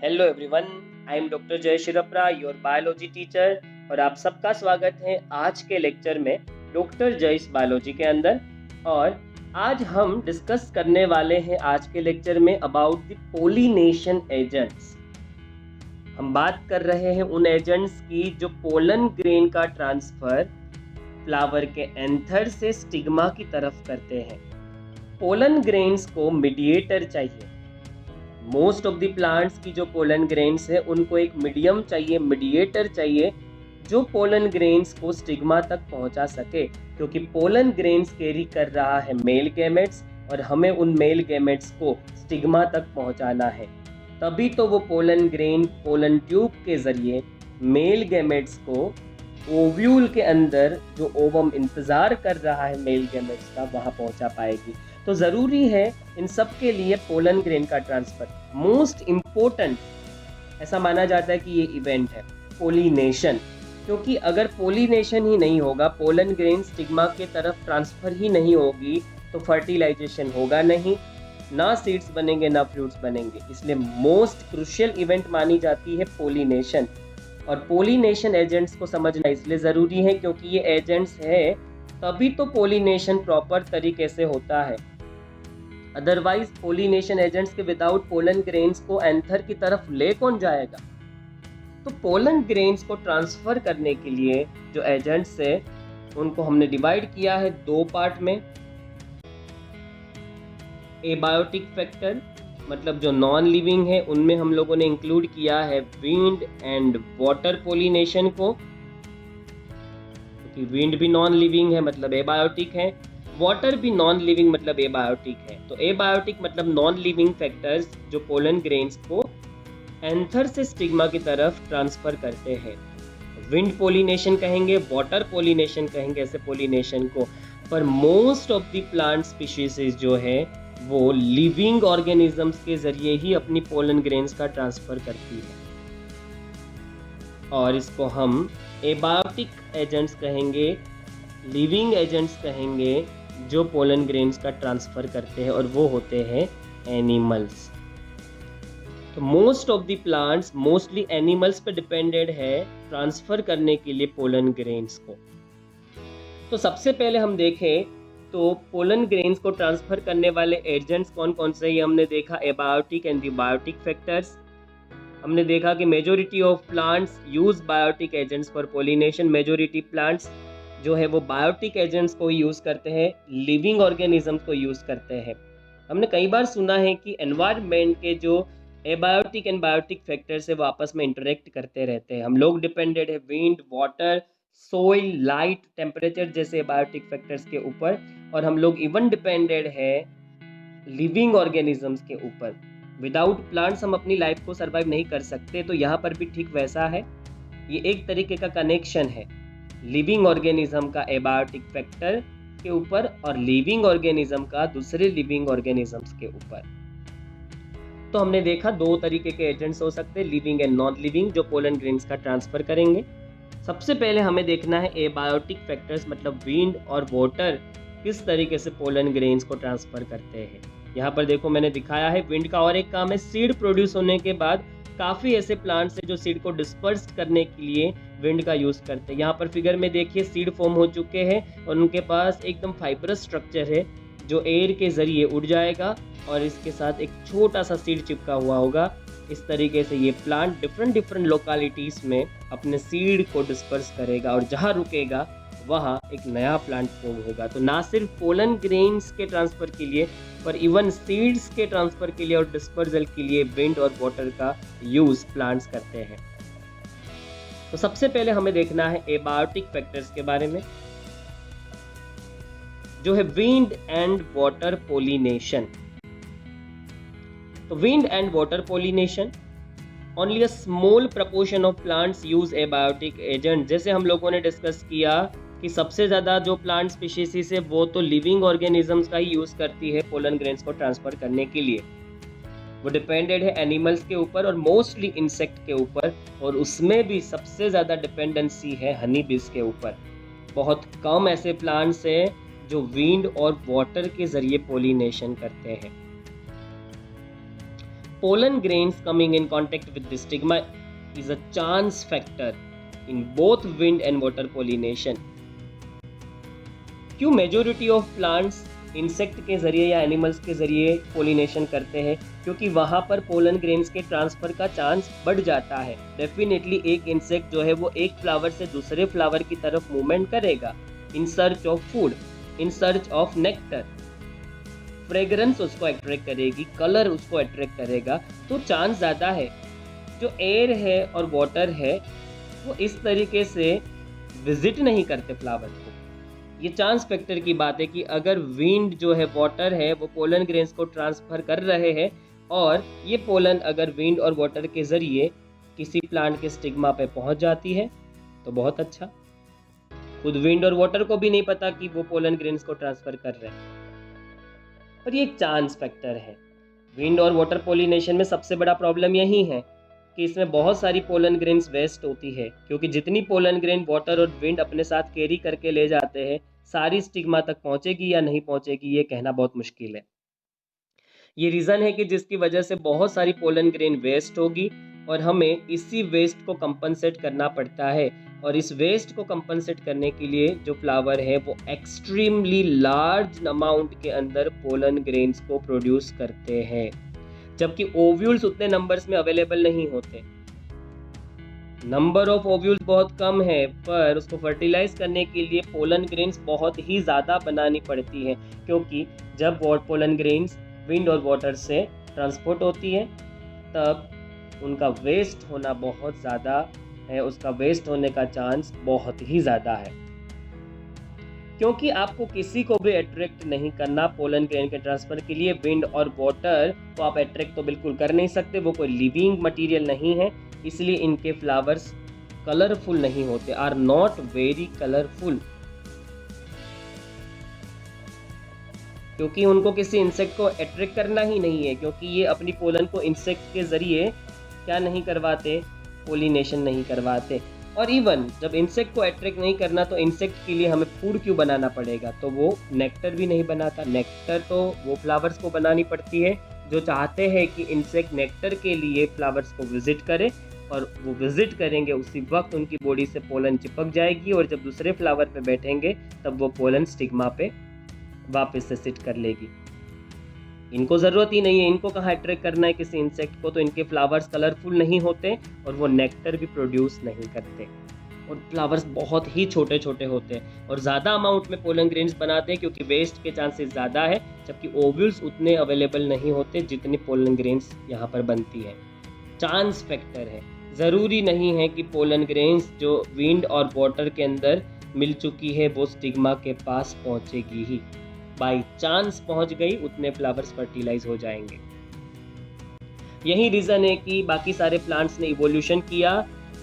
Hello everyone, I am doctor जय शिरप्रा, your biology teacher. और आप सबका स्वागत है आज के लेक्चर में डॉक्टर जयस बायोलॉजी के अंदर। और आज हम डिस्कस करने वाले हैं आज के लेक्चर में अबाउट द पोलिनेशन एजेंट्स। हम बात कर रहे हैं उन एजेंट्स की जो पोलन ग्रेन का ट्रांसफर फ्लावर के एंथर से स्टिग्मा की तरफ करते हैं। पोलन ग्रेन्स को मीडिएटर चाहिए। मोस्ट ऑफ द प्लांट्स की जो पोलन ग्रेन्स है उनको एक मीडियम चाहिए, मीडिएटर चाहिए जो पोलन ग्रेन्स को स्टिग्मा तक पहुंचा सके, क्योंकि पोलन ग्रेन्स कैरी कर रहा है मेल गैमेट्स और हमें उन मेल गैमेट्स को स्टिग्मा तक पहुंचाना है। तभी तो वो पोलन ग्रेन पोलन ट्यूब के जरिए मेल गैमेट्स को ओव्यूल के अंदर जो ओवम इंतजार कर रहा है मेल गैमेट्स का वहां पहुंचा पाएगी। तो जरूरी है इन सब के लिए पोलन ग्रेन का ट्रांसफर। मोस्ट इम्पोर्टेंट ऐसा माना जाता है कि ये इवेंट है पोलिनेशन, क्योंकि अगर पोलिनेशन ही नहीं होगा, पोलन ग्रेन स्टिग्मा के तरफ ट्रांसफर ही नहीं होगी, तो फर्टिलाइजेशन होगा नहीं, ना सीड्स बनेंगे ना फ्रूट्स बनेंगे। इसलिए मोस्ट क्रूशियल इवेंट मानी जाती है पोलिनेशन। और पोलिनेशन एजेंट्स को समझना इसलिए ज़रूरी है क्योंकि ये एजेंट्स है तभी तो पोलिनेशन प्रॉपर तरीके से होता है। अदरवाइज पोलिनेशन एजेंट्स के विदाउट पोलन ग्रेन्स को एंथर की तरफ ले कौन जाएगा। तो पोलन ग्रेन्स को ट्रांसफर करने के लिए जो एजेंट्स है उनको हमने डिवाइड किया है दो पार्ट में। एबायोटिक फैक्टर मतलब जो नॉन लिविंग है उनमें हम लोगों ने इंक्लूड किया है विंड एंड वाटर पोलिनेशन को, क्योंकि विंड भी नॉन लिविंग है मतलब एबायोटिक है, वाटर भी नॉन लिविंग मतलब एबायोटिक है। तो एबायोटिक मतलब नॉन लिविंग फैक्टर्स जो पोलन ग्रेन्स को एंथर से स्टिग्मा की तरफ ट्रांसफर करते हैं। विंड पोलिनेशन कहेंगे, वाटर पोलिनेशन कहेंगे ऐसे पोलिनेशन को। पर most of the plant species जो है वो लिविंग ऑर्गेनिजम्स के जरिए ही अपनी पोलन ग्रेन्स का ट्रांसफर करती है, और इसको हम एबायोटिक एजेंट्स कहेंगे, लिविंग एजेंट्स कहेंगे जो पोलन ग्रेन्स का ट्रांसफर करते हैं, और वो होते हैं एनिमल्स। तो most of the plants mostly animals पे डिपेंडेड है ट्रांसफर करने के लिए पोलन ग्रेन्स को। तो सबसे पहले हम देखें तो पोलन ग्रेन्स को ट्रांसफर करने वाले एजेंट्स कौन कौन से, ये हमने देखा एबायोटिक एंड बायोटिक फैक्टर्स। हमने देखा कि majority of plants use biotic agents for pollination. Majority plants जो है वो बायोटिक एजेंट्स को यूज करते हैं, लिविंग ऑर्गेनिजम्स को यूज करते हैं। हमने कई बार सुना है कि एनवायरनमेंट के जो एबायोटिक एंड बायोटिक फैक्टर्स है वो आपस में इंटरेक्ट करते रहते हैं। हम लोग डिपेंडेड है wind, water, soil, light, temperature जैसे बायोटिक फैक्टर्स के ऊपर, और हम लोग इवन डिपेंडेड है लिविंग ऑर्गेनिजम्स के ऊपर। विदाउट प्लांट्स हम अपनी लाइफ को सरवाइव नहीं कर सकते। तो यहाँ पर भी ठीक वैसा है, ये एक तरीके का कनेक्शन है लिविंग ऑर्गेनिज्म का एबायोटिक फैक्टर के ऊपर और लिविंग ऑर्गेनिज्म का दूसरे लिविंग ऑर्गेनिजम्स के ऊपर। तो हमने देखा दो तरीके के एजेंट्स हो सकते हैं, लिविंग एंड नॉन लिविंग, जो पोलन ग्रेन्स का ट्रांसफर करेंगे। सबसे पहले हमें देखना है एबायोटिक फैक्टर्स मतलब विंड और वाटर किस तरीके से पोलन ग्रेन्स को ट्रांसफर करते हैं। यहाँ पर देखो मैंने दिखाया है विंड का और एक काम है सीड प्रोड्यूस होने के बाद काफ़ी ऐसे प्लांट्स हैं जो सीड को डिस्पर्स करने के लिए विंड का यूज़ करते हैं। यहाँ पर फिगर में देखिए सीड फॉर्म हो चुके हैं और उनके पास एकदम फाइब्रस स्ट्रक्चर है जो एयर के ज़रिए उड़ जाएगा और इसके साथ एक छोटा सा सीड चिपका हुआ होगा। इस तरीके से ये प्लांट डिफरेंट लोकेलिटीज़ में अपने सीड को डिस्पर्स करेगा और जहाँ रुकेगा वहाँ एक नया प्लांट फॉर्म होगा। तो ना सिर्फ पोलन ग्रेन्स के ट्रांसफ़र के लिए पर इवन सीड्स के ट्रांसफ़र के लिए और डिस्पर्सल के लिए विंड और वाटर का यूज़ प्लांट्स करते हैं। तो सबसे पहले हमें देखना है एबायोटिक फैक्टर्स के बारे में, जो है विंड एंड वाटर पोलिनेशन। तो wind and water pollination, only a small proportion of plants use abiotic agent. जैसे हम लोगों ने डिस्कस किया कि सबसे ज़्यादा जो प्लांट स्पीशीज है वो तो लिविंग ऑर्गेनिजम्स का ही यूज़ करती है पोलन ग्रेन्स को ट्रांसफ़र करने के लिए। वो डिपेंडेड है एनिमल्स के ऊपर और मोस्टली इंसेक्ट के ऊपर, और उसमें भी सबसे ज़्यादा डिपेंडेंसी है हनी बीज के ऊपर। बहुत कम ऐसे प्लांट्स हैं जो विंड और वाटर के ज़रिए पोलिनेशन करते हैं। pollen grains coming in contact with the stigma is a chance factor in both wind and water pollination. क्यों मेजोरिटी ऑफ प्लांट्स इंसेक्ट के जरिए या एनिमल्स के जरिए पोलिनेशन करते हैं? क्योंकि वहाँ पर पोलन ग्रेन्स के ट्रांसफर का चांस बढ़ जाता है। डेफिनेटली एक इंसेक्ट जो है वो एक फ्लावर से दूसरे फ्लावर की तरफ मूवमेंट करेगा in search of food, in search of nectar. Fragrance उसको अट्रैक्ट करेगी, कलर उसको अट्रैक्ट करेगा, तो चांस ज़्यादा है। जो एयर है और वाटर है वो इस तरीके से विजिट नहीं करते फ्लावर को। ये चांस फैक्टर की बात है कि अगर विंड जो है, वाटर है, वो पोलन ग्रेन्स को ट्रांसफर कर रहे हैं और ये पोलन अगर विंड और वाटर के ज़रिए किसी प्लांट के स्टिग्मा पे पहुंच जाती है तो बहुत अच्छा। खुद विंड और वाटर को भी नहीं पता कि वो पोलन ग्रेन्स को ट्रांसफर कर रहे हैं, पर ये एक चांस फैक्टर है। विंड और वाटर पोलिनेशन में सबसे बड़ा प्रॉब्लम यही है कि इसमें बहुत सारी पोलन ग्रेन्स वेस्ट होती है, क्योंकि जितनी पोलन ग्रेन वाटर और विंड अपने साथ कैरी करके ले जाते हैं, सारी स्टिग्मा तक पहुंचेगी या नहीं पहुंचेगी ये कहना बहुत मुश्किल है। ये रीज़न है कि जिसकी वजह से बहुत सारी पोलन ग्रेन वेस्ट होगी और हमें इसी वेस्ट को कंपनसेट करना पड़ता है। और इस वेस्ट को कंपनसेट करने के लिए जो फ्लावर है वो एक्सट्रीमली लार्ज अमाउंट के अंदर पोलन ग्रेन्स को प्रोड्यूस करते हैं, जबकि ओव्यूल्स उतने नंबर्स में अवेलेबल नहीं होते। नंबर ऑफ ओव्यूल्स बहुत कम है, पर उसको फर्टिलाइज करने के लिए पोलन ग्रेन्स बहुत ही ज़्यादा बनानी पड़ती है, क्योंकि जब पोलन ग्रेन्स विंड और वाटर से ट्रांसपोर्ट होती है तब उनका वेस्ट होना बहुत ज़्यादा है, उसका वेस्ट होने का चांस बहुत ही ज़्यादा है। क्योंकि आपको किसी को भी अट्रैक्ट नहीं करना पोलन ग्रेन के ट्रांसफर के लिए, विंड और वाटर को आप अट्रैक्ट तो बिल्कुल कर नहीं सकते, वो कोई लिविंग मटेरियल नहीं है, इसलिए इनके फ्लावर्स कलरफुल नहीं होते, आर नॉट वेरी कलरफुल, क्योंकि उनको किसी इंसेक्ट को अट्रैक्ट करना ही नहीं है, क्योंकि ये अपनी पोलन को इंसेक्ट के जरिए क्या नहीं करवाते, पोलिनेशन नहीं करवाते। और इवन जब इंसेक्ट को अट्रैक्ट नहीं करना तो इंसेक्ट के लिए हमें फूड क्यों बनाना पड़ेगा? तो वो नेक्टर भी नहीं बनाता। नेक्टर तो वो फ्लावर्स को बनानी पड़ती है जो चाहते हैं कि इंसेक्ट नेक्टर के लिए फ्लावर्स को विजिट करे, और वो विजिट करेंगे उसी वक्त उनकी बॉडी से पोलन चिपक जाएगी और जब दूसरे फ्लावर पे बैठेंगे तब वो पोलन स्टिग्मा पे वापस से सिट कर लेगी। इनको ज़रूरत ही नहीं है, इनको कहाँ अट्रैक्ट करना है किसी इंसेक्ट को, तो इनके फ्लावर्स कलरफुल नहीं होते और वो नेक्टर भी प्रोड्यूस नहीं करते, और फ्लावर्स बहुत ही छोटे छोटे होते हैं और ज़्यादा अमाउंट में पोलन ग्रेन्स बनाते हैं क्योंकि वेस्ट के चांसेस ज़्यादा है, जबकि ओव्यूल्स उतने अवेलेबल नहीं होते जितनी पोलन ग्रेन्स यहाँ पर बनती है। चांस फैक्टर है, ज़रूरी नहीं है कि पोलन ग्रेन्स जो विंड और वाटर के अंदर मिल चुकी है वो स्टिग्मा के पास पहुँचेगी ही। बाई चांस पहुंच गई, उतने फ्लावर्स फर्टिलाइज हो जाएंगे। यही रीजन है कि बाकी सारे प्लांट्स ने इवोल्यूशन किया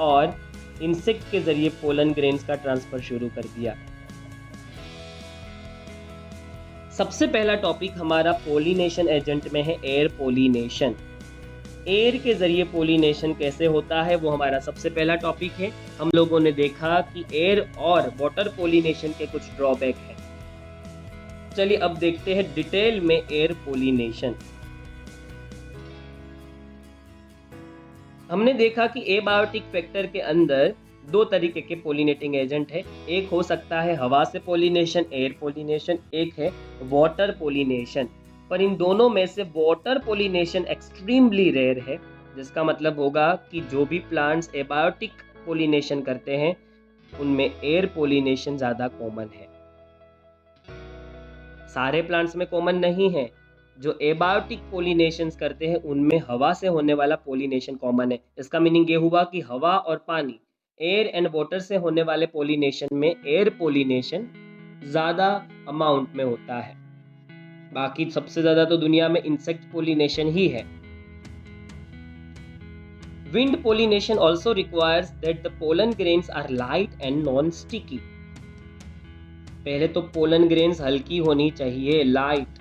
और इंसेक्ट के जरिए पोलन ग्रेन्स का ट्रांसफर शुरू कर दिया। सबसे पहला टॉपिक हमारा पोलिनेशन एजेंट में है एयर पोलिनेशन। एयर के जरिए पोलिनेशन कैसे होता है वो हमारा सबसे पहला टॉपिक है। हम लोगों ने देखा कि एयर और वाटर पोलिनेशन के कुछ ड्रॉबैक हैं। चलिए अब देखते हैं डिटेल में एयर पोलिनेशन। हमने देखा कि एबायोटिक फैक्टर के अंदर दो तरीके के पोलिनेटिंग एजेंट है। एक हो सकता है हवा से पोलिनेशन, एयर पोलिनेशन, एक है वाटर पोलिनेशन। पर इन दोनों में से वाटर पोलिनेशन एक्सट्रीमली रेयर है, जिसका मतलब होगा कि जो भी प्लांट्स एबायोटिक पोलिनेशन करते हैं उनमें एयर पोलिनेशन ज़्यादा कॉमन है। सारे प्लांट्स में कॉमन नहीं है। जो एबायोटिक पोलिनेशंस करते हैं उनमें हवा से होने वाला पोलिनेशन कॉमन है। इसका मीनिंग ये हुआ कि हवा और पानी, एयर एंड वाटर से होने वाले पोलिनेशन में एयर पोलिनेशन ज़्यादा अमाउंट में होता है। बाकी सबसे ज़्यादा तो दुनिया में इंसेक्ट पोलिनेशन ही है। Wind pollination also requires that the pollen grains are light and non sticky. पहले तो पोलन ग्रेन्स हल्की होनी चाहिए, लाइट,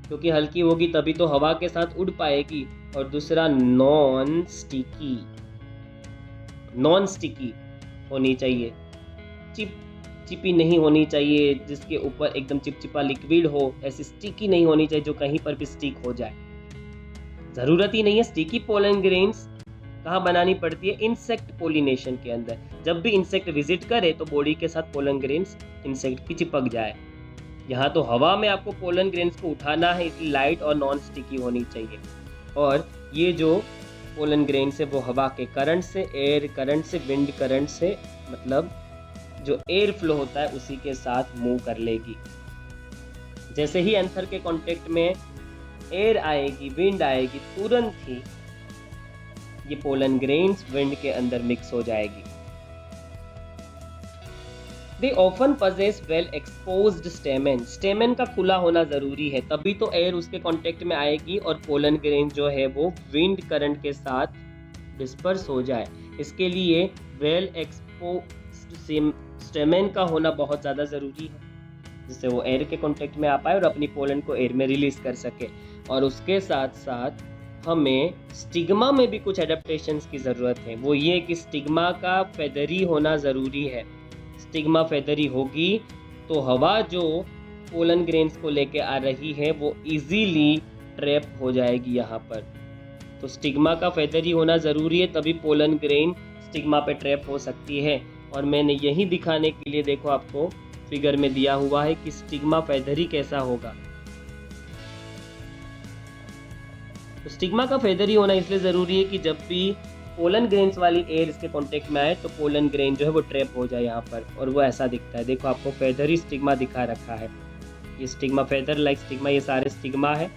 क्योंकि हल्की होगी तभी तो हवा के साथ उड़ पाएगी। और दूसरा नॉन स्टिकी होनी चाहिए, चिपचिपी नहीं होनी चाहिए, जिसके ऊपर एकदम चिपचिपा लिक्विड हो, ऐसी स्टिकी नहीं होनी चाहिए जो कहीं पर भी स्टिक हो जाए। ज़रूरत ही नहीं है। स्टिकी पोलन ग्रेन्स कहाँ बनानी पड़ती है? इंसेक्ट पोलिनेशन के अंदर। जब भी इंसेक्ट विजिट करे तो बॉडी के साथ पोलन ग्रेन्स इंसेक्ट की चिपक जाए। यहाँ तो हवा में आपको पोलन ग्रेन्स को उठाना है, इसलिए लाइट और नॉन स्टिकी होनी चाहिए। और ये जो पोलन ग्रेन्स है वो हवा के करंट से, एयर करंट से, विंड करंट से, मतलब जो एयर फ्लो होता है उसी के साथ मूव कर लेगी। जैसे ही एंथर के कांटेक्ट में एयर आएगी, विंड आएगी, तुरंत ही ये पोलन ग्रेन्स विंड के अंदर मिक्स हो जाएगी। They often possess well exposed stamen. Stamen का खुला होना जरूरी है, तभी तो एयर उसके कांटेक्ट में आएगी और पोलन ग्रेन जो है वो विंड करंट के साथ डिस्पर्स हो जाए। इसके लिए वेल एक्सपोज्ड स्टेमेन का होना बहुत ज़्यादा ज़रूरी है, जिससे वो एयर के कांटेक्ट में आ पाए और अपनी पोलन को एयर में रिलीज कर सके। और उसके साथ साथ हमें स्टिग्मा में भी कुछ एडेप्टेशंस की ज़रूरत है। वो ये कि स्टिग्मा का फेदरी होना ज़रूरी है। स्टिग्मा फेदरी होगी तो हवा जो पोलन ग्रेन्स को लेके आ रही है वो इजीली ट्रैप हो जाएगी यहाँ पर। तो स्टिग्मा का फेदरी होना ज़रूरी है, तभी पोलन ग्रेन स्टिग्मा पे ट्रैप हो सकती है। और मैंने यही दिखाने के लिए देखो आपको फिगर में दिया हुआ है कि स्टिग्मा फेदरी कैसा होगा। तो स्टिग्मा का फेदरी होना इसलिए ज़रूरी है कि जब भी पोलन ग्रेन्स वाली एयर इसके कांटेक्ट में आए तो पोलन ग्रेन जो है वो ट्रैप हो जाए यहाँ पर, और वो ऐसा दिखता है। देखो आपको फेदरी स्टिग्मा दिखा रखा है, ये स्टिग्मा, फेदर लाइक स्टिग्मा, ये सारे स्टिग्मा है।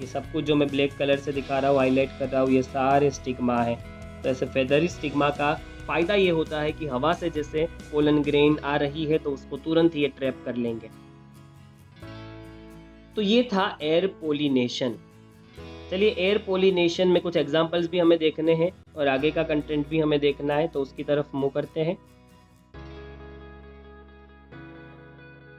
ये सब कुछ जो मैं ब्लैक कलर से दिखा रहा हूँ, हाईलाइट कर रहा हूँ, ये सारे स्टिग्मा है। तो ऐसे फेदरी स्टिग्मा का फ़ायदा ये होता है कि हवा से जैसे पोलन ग्रेन आ रही है तो उसको तुरंत ही ये ट्रैप कर लेंगे। तो ये था एयर पोलिनेशन। चलिए एयर पोलिनेशन में कुछ एग्जांपल्स भी हमें देखने हैं और आगे का कंटेंट भी हमें देखना है, तो उसकी तरफ मूव करते हैं।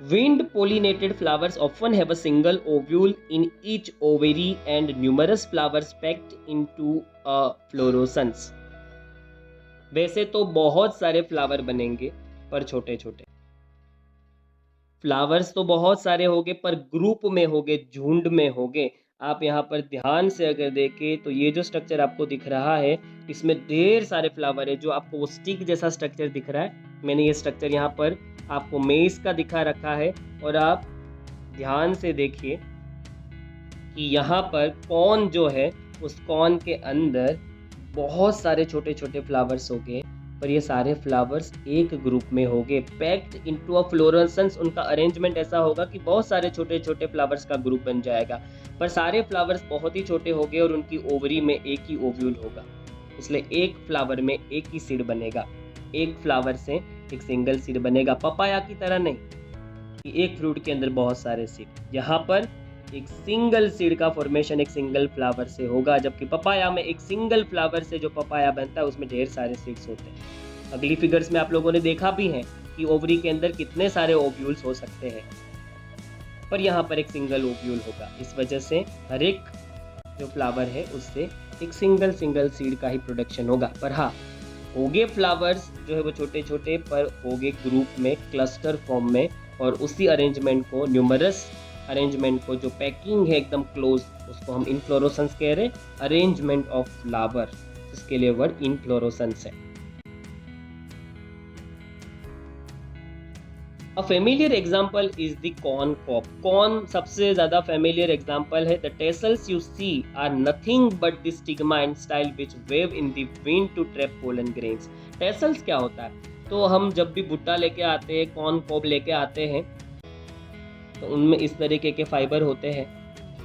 Wind pollinated flowers often have a single ovule in each ovary and numerous flowers packed into a fluorescence. वैसे तो बहुत सारे फ्लावर बनेंगे पर छोटे छोटे। फ्लावर्स तो बहुत सारे होंगे पर ग्रुप में होंगे, झुंड में होंगे। आप यहाँ पर ध्यान से अगर देखें तो ये जो स्ट्रक्चर आपको दिख रहा है इसमें ढेर सारे फ्लावर है। जो आपको वो स्टिक जैसा स्ट्रक्चर दिख रहा है, मैंने ये स्ट्रक्चर यहाँ पर आपको मेज का दिखा रखा है। और आप ध्यान से देखिए कि यहाँ पर कॉर्न जो है उस कॉर्न के अंदर बहुत सारे छोटे छोटे फ्लावर्स होंगे, पर ये सारे फ्लावर्स एक ग्रुप में होंगे, पैक्ड इनटू अ फ्लोरेसेंस। उनका अरेंजमेंट ऐसा होगा कि बहुत सारे छोटे छोटे फ्लावर्स का ग्रुप बन जाएगा, पर सारे फ्लावर्स बहुत ही छोटे होंगे और उनकी ओवरी में एक ही ओव्यूल होगा। इसलिए एक फ्लावर में एक ही सीड बनेगा, एक फ्लावर से एक सिंगल सीड बनेगा। पपाया की तरह नहीं कि एक फ्रूट के अंदर बहुत सारे सीड, यहाँ पर एक सिंगल सीड का फॉर्मेशन एक सिंगल फ्लावर से होगा, जबकि पपाया में एक सिंगल फ्लावर से जो पपाया बनता है उसमें ढेर सारे सीड्स होते हैं। अगली फिगर्स में आप लोगों ने देखा भी है कि ओवरी के अंदर कितने सारे ओव्यूल्स हो सकते हैं, पर यहाँ पर एक सिंगल ओव्यूल होगा। इस वजह से हर एक जो फ्लावर है उससे एक सिंगल सीड का ही प्रोडक्शन होगा। पर हाँ, होगे फ्लावर्स जो है वो छोटे छोटे, पर होगे ग्रुप में, क्लस्टर फॉर्म में। और उसी अरेंजमेंट को, न्यूमरस अरेंजमेंट को, जो पैकिंग है एकदम क्लोज, उसको हम इनफ्लोरेसेंस कह रहे हैं, अरेंजमेंट ऑफ फ्लावर, इसके लिए वर्ड इनफ्लोरेसेंस है। A familiar example is the corn cob. Corn सबसे ज़्यादा familiar example है। The tassels you see are nothing but the stigma and style which wave in the wind to trap pollen grains. Tassels क्या होता है? तो हम जब भी भुट्टा लेके आते हैं, corn cob लेके आते हैं, तो उनमें इस तरीके के फाइबर होते हैं,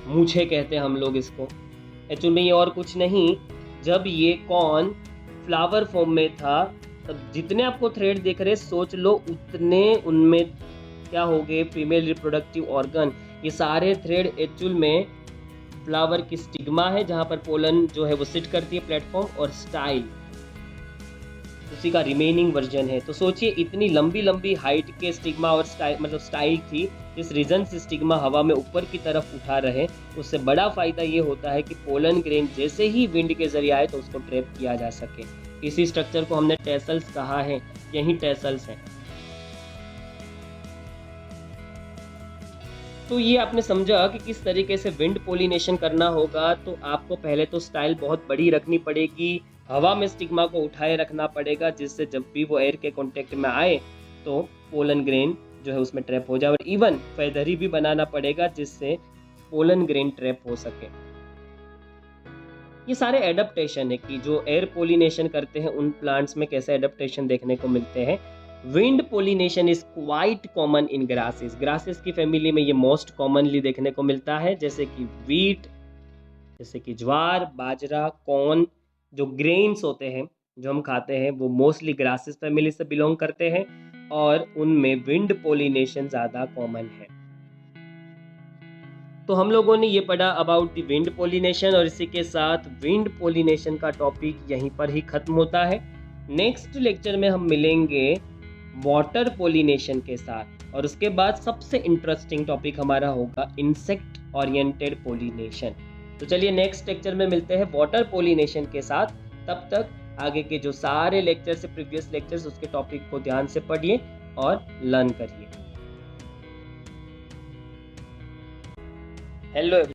मूछे कहते हैं हम लोग इसको। एक्चुअल में ये और कुछ नहीं, जब ये कॉर्न फ्लावर फॉर्म में था तब जितने आपको थ्रेड दिख रहे, सोच लो उतने उनमें क्या हो गए, फीमेल रिप्रोडक्टिव ऑर्गन। ये सारे थ्रेड एक्चुअल में फ्लावर की स्टिग्मा है, जहाँ पर पोलन जो है वो सिट करती है प्लेटफॉर्म, और स्टाइल उसी का रिमेनिंग वर्जन है। तो सोचिए इतनी लंबी लंबी हाइट के स्टिग्मा और स्टाइल, मतलब स्टाइल थी, जिस रीजन से स्टिग्मा हवा में ऊपर की तरफ उठा रहे। उससे बड़ा फायदा ये होता है कि पोलन ग्रेन जैसे ही विंड के जरिए आए तो उसको ट्रैप किया जा सके। इसी स्ट्रक्चर को हमने टेसल्स कहा है, यही टेसल्स हैं। तो ये आपने समझा कि किस तरीके से विंड पोलिनेशन करना होगा। तो आपको पहले तो स्टाइल बहुत बड़ी रखनी पड़ेगी, हवा में स्टिग्मा को उठाए रखना पड़ेगा, जिससे जब भी वो एयर के कांटेक्ट में आए तो पोलन ग्रेन जो है उसमें ट्रैप हो जाए, और इवन फेदरी भी बनाना पड़ेगा जिससे पोलन ग्रेन ट्रैप हो सके। ये सारे एडप्टेशन है कि जो एयर पोलिनेशन करते हैं उन प्लांट्स में कैसे एडप्टेशन देखने को मिलते हैं। Wind pollination is quite common in grasses. Grasses की फैमिली में ये मोस्ट कॉमनली देखने को मिलता है, जैसे कि वीट, जैसे कि ज्वार, बाजरा, कॉर्न। जो ग्रेन्स होते हैं जो हम खाते हैं वो मोस्टली ग्रासेस फैमिली से बिलोंग करते हैं, और उनमें विंड पोलिनेशन ज़्यादा कॉमन है। तो हम लोगों ने ये पढ़ा अबाउट द विंड पोलिनेशन, और इसी के साथ विंड पोलिनेशन का टॉपिक यहीं पर ही खत्म होता है। नेक्स्ट लेक्चर में हम मिलेंगे वाटर पोलिनेशन के साथ, और उसके बाद सबसे इंटरेस्टिंग टॉपिक हमारा होगा इंसेक्ट ओरिएंटेड पोलिनेशन। तो चलिए नेक्स्ट लेक्चर में मिलते हैं वाटर पोलिनेशन के साथ। तब तक आगे के जो सारे लेक्चर्स से प्रीवियस लेक्चर्स उसके टॉपिक को ध्यान से पढ़िए और लर्न करिए। हेलो।